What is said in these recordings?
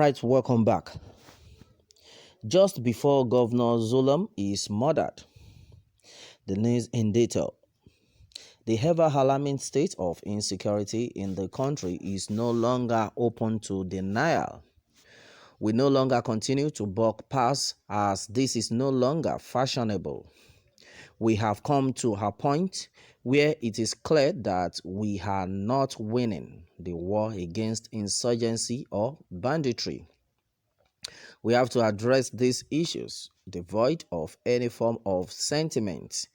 Alright, welcome back. Just before Governor Zulum is murdered, the news in detail. The ever-alarming state of insecurity in the country is no longer open to denial. We no longer continue to buck past as this is no longer fashionable. We have come to a point where it is clear that we are not winning the war against insurgency or banditry. We have to address these issues devoid of any form of sentiment,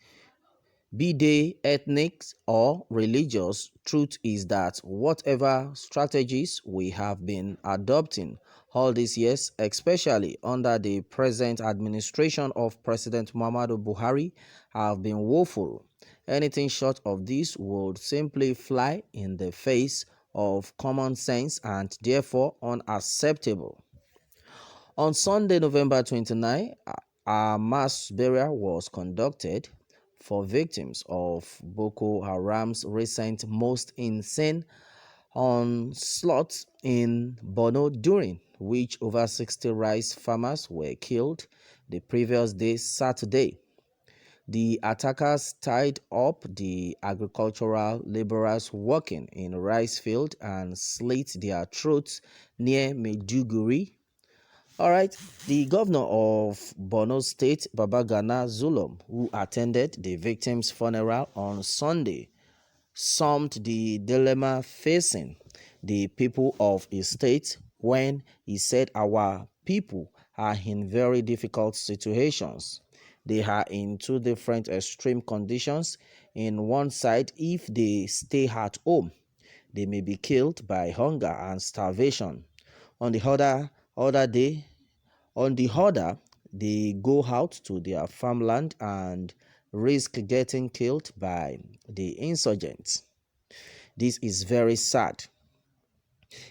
be they ethnic or religious. Truth is that whatever strategies we have been adopting all these years, especially under the present administration of President Muhammadu Buhari, have been woeful. Anything short of this would simply fly in the face of common sense and therefore unacceptable. On Sunday, November 29, a mass burial was conducted for victims of Boko Haram's recent most insane onslaught in Borno, during which over 60 rice farmers were killed the previous day, Saturday. The attackers tied up the agricultural laborers working in rice field and slit their throats near Maiduguri. Alright, the governor of Borno State, Babagana Zulum, who attended the victims' funeral on Sunday, summed the dilemma facing the people of his state when he said our people are in very difficult situations. They are in two different extreme conditions. In one side, if they stay at home, they may be killed by hunger and starvation. On the other, they go out to their farmland and risk getting killed by the insurgents. This is very sad.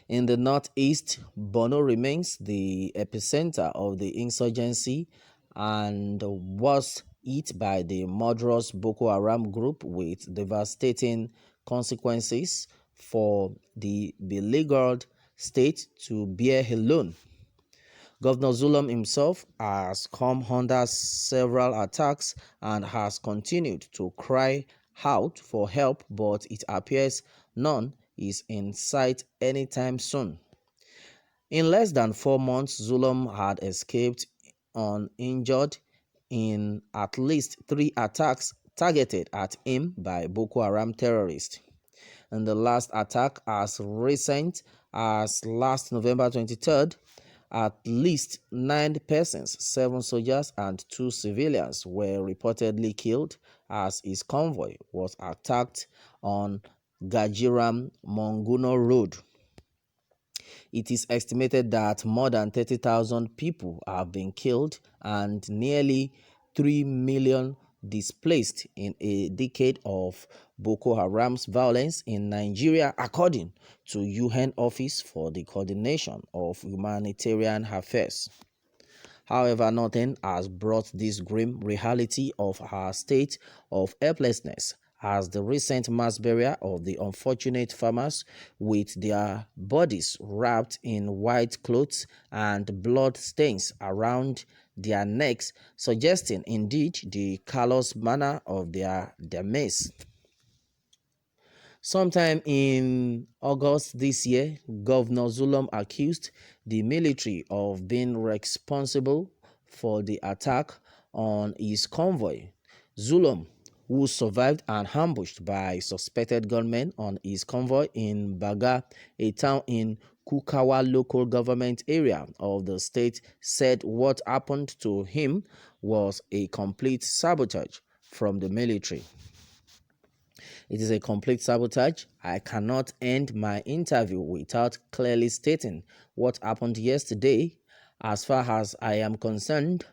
In the northeast, Borno remains the epicenter of the insurgency and was hit by the murderous Boko Haram group with devastating consequences for the beleaguered state to bear alone. Governor Zulum himself has come under several attacks and has continued to cry out for help, but it appears none is in sight anytime soon. In less than 4 months, Zulum had escaped uninjured in at least 3 attacks targeted at him by Boko Haram terrorists. In the last attack, as recent as last November 23rd, at least 9 persons, 7 soldiers and 2 civilians were reportedly killed as his convoy was attacked on Gajiram Monguno Road. It is estimated that more than 30,000 people have been killed and nearly 3 million displaced in a decade of Boko Haram's violence in Nigeria, according to UN Office for the Coordination of Humanitarian Affairs. However, nothing has brought this grim reality of our state of helplessness as the recent mass burial of the unfortunate farmers with their bodies wrapped in white clothes and blood stains around their necks, suggesting indeed the callous manner of their demise. Sometime in August this year, Governor Zulum accused the military of being responsible for the attack on his convoy. Zulum, who survived and ambushed by suspected gunmen on his convoy in Baga, a town in Kukawa local government area of the state, said what happened to him was a complete sabotage from the military. It is a complete sabotage. I cannot end my interview without clearly stating what happened yesterday. As far as I am concerned,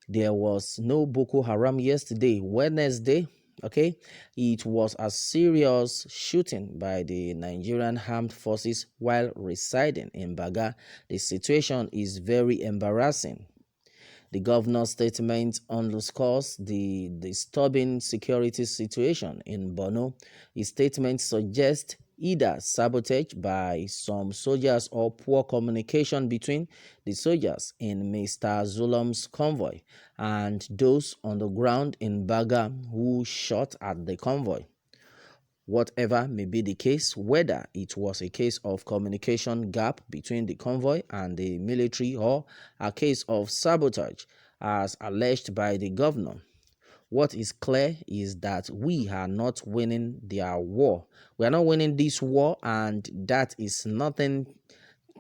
there was no Boko Haram yesterday, Wednesday. Okay, it was a serious shooting by the Nigerian armed forces while residing in Baga. The situation is very embarrassing. The governor's statement underscores the disturbing security situation in Borno. His statement suggests either sabotage by some soldiers or poor communication between the soldiers in Mr. Zulum's convoy and those on the ground in Baga who shot at the convoy. Whatever may be the case, whether it was a case of communication gap between the convoy and the military or a case of sabotage, as alleged by the governor, what is clear is that we are not winning their war. We are not winning this war, and that is nothing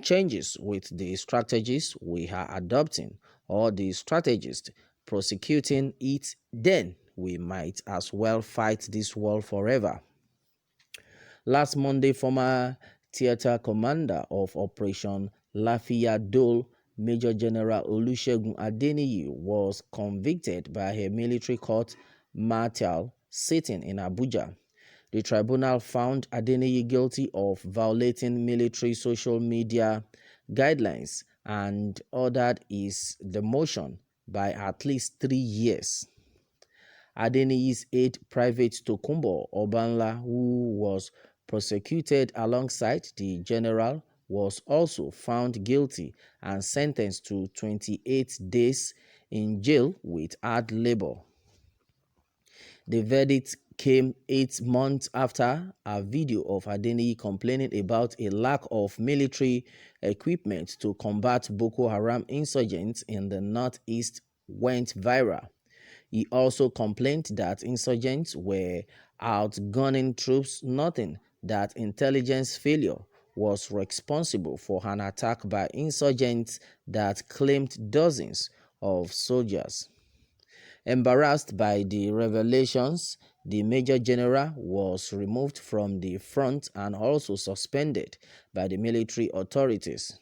changes with the strategies we are adopting or the strategist prosecuting it, then we might as well fight this war forever. Last Monday, former theater commander of Operation Lafia Dole, Major General Olusegun Adeniyi, was convicted by a military court martial sitting in Abuja. The tribunal found Adeniyi guilty of violating military social media guidelines and ordered his demotion by at least 3 years. Adeniyi's aide, Private Tokunbo Obanla, who was prosecuted alongside the general, was also found guilty and sentenced to 28 days in jail with hard labor. The verdict came 8 months after a video of Adeniyi complaining about a lack of military equipment to combat Boko Haram insurgents in the northeast went viral. He also complained that insurgents were outgunning troops, noting that intelligence failure was responsible for an attack by insurgents that claimed dozens of soldiers. Embarrassed by the revelations, the Major General was removed from the front and also suspended by the military authorities.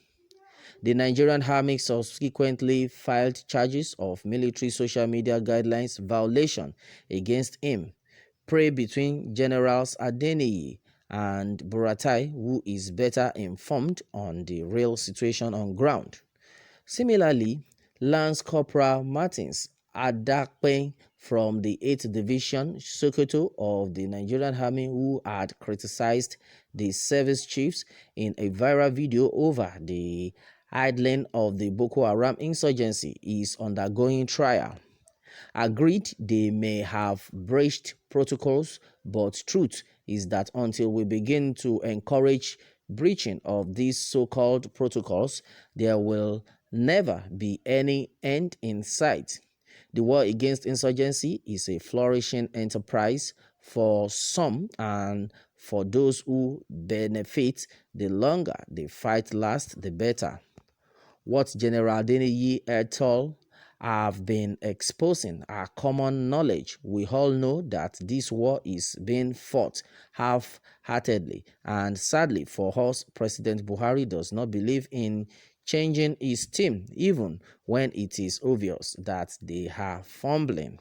The Nigerian Army subsequently filed charges of military social media guidelines violation against him. Pray between Generals Adeniyi and Buratai, who is better informed on the real situation on ground. Similarly, Lance Corporal Martins Adakpe from the 8th Division, Sokoto of the Nigerian Army, who had criticized the service chiefs in a viral video over the idling of the Boko Haram insurgency, is undergoing trial. Agreed, they may have breached protocols, but truth is that until we begin to encourage breaching of these so-called protocols, there will never be any end in sight. The war against insurgency is a flourishing enterprise for some, and for those who benefit, the longer the fight lasts, the better. What General Adeniyi et al. Have been exposing are common knowledge. We all know that this war is being fought half-heartedly, and sadly for us, President Buhari does not believe in changing his team, even when it is obvious that they are fumbling.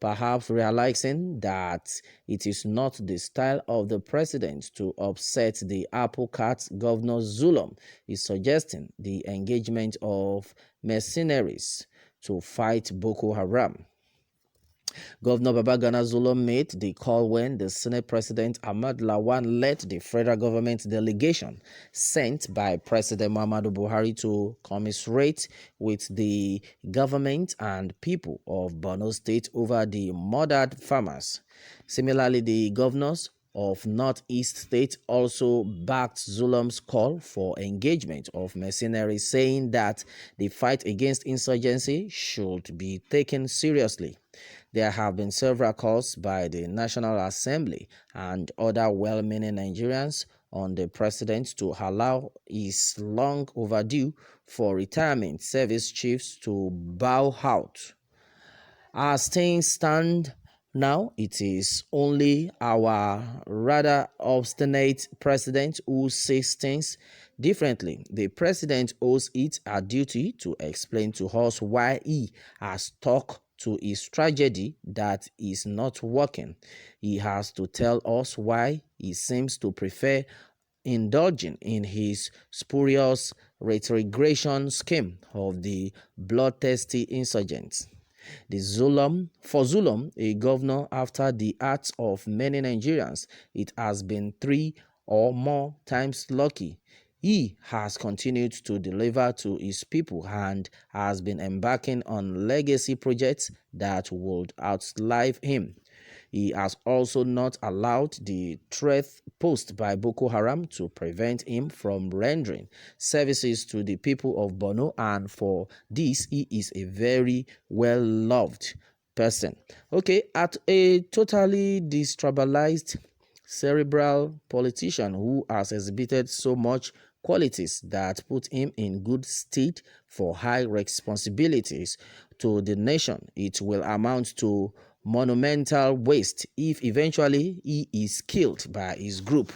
Perhaps realizing that it is not the style of the president to upset the apple cart, Governor Zulum is suggesting the engagement of mercenaries to fight Boko Haram. Governor Babagana Zulum made the call when the Senate President Ahmad Lawan led the federal government delegation sent by President Muhammadu Buhari to commiserate with the government and people of Borno State over the murdered farmers. Similarly, the governors of Northeast State also backed Zulum's call for engagement of mercenaries, saying that the fight against insurgency should be taken seriously. There have been several calls by the National Assembly and other well-meaning Nigerians on the president to allow his long overdue for retirement service chiefs to bow out. As things stand now, it is only our rather obstinate president who sees things differently. The president owes it a duty to explain to us why he has stuck to his tragedy that is not working. He has to tell us why he seems to prefer indulging in his spurious retrogression scheme of the bloodthirsty insurgents. For Zulum, a governor after the hearts of many Nigerians, it has been 3 or more times lucky. He has continued to deliver to his people and has been embarking on legacy projects that would outlive him. He has also not allowed the threat posed by Boko Haram to prevent him from rendering services to the people of Borno, and for this, he is a very well loved person. Okay, at a totally destabilized cerebral politician who has exhibited so much qualities that put him in good stead for high responsibilities to the nation, it will amount to monumental waste if eventually he is killed by his group.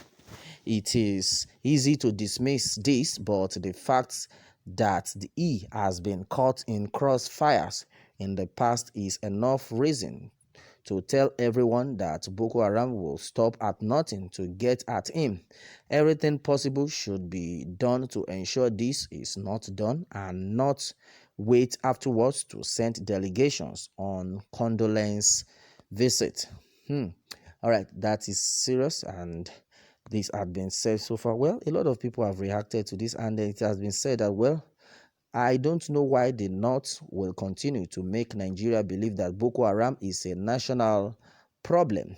It is easy to dismiss this, but the fact that he has been caught in crossfires in the past is enough reason to tell everyone that Boko Haram will stop at nothing to get at him. Everything possible should be done to ensure this is not done, and not wait afterwards to send delegations on condolence visit. All right, that is serious, and this had been said so far. Well, a lot of people have reacted to this, and it has been said that, well, I don't know why the North will continue to make Nigeria believe that Boko Haram is a national problem.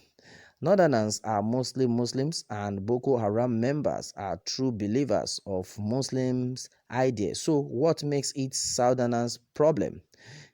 Northerners are mostly Muslims, and Boko Haram members are true believers of Muslims' ideas. So what makes it Southerners' problem?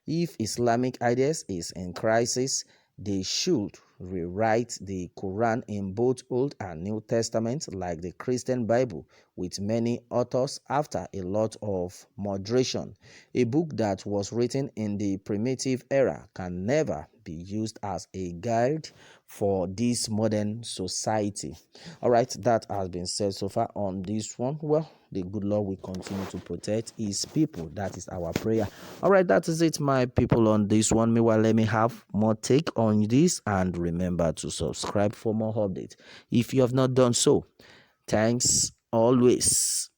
If Islamic ideas is in crisis, they should rewrite the Quran in both Old and New Testament like the Christian Bible, with many authors after a lot of moderation. A book that was written in the primitive era can never be used as a guide for this modern society. All right, that has been said so far on this one. Well, the good Lord will continue to protect his people. That is our prayer. All right, that is it, my people, on this one. Meanwhile, let me have more take on this, and remember to subscribe for more updates if you have not done so. Thanks always.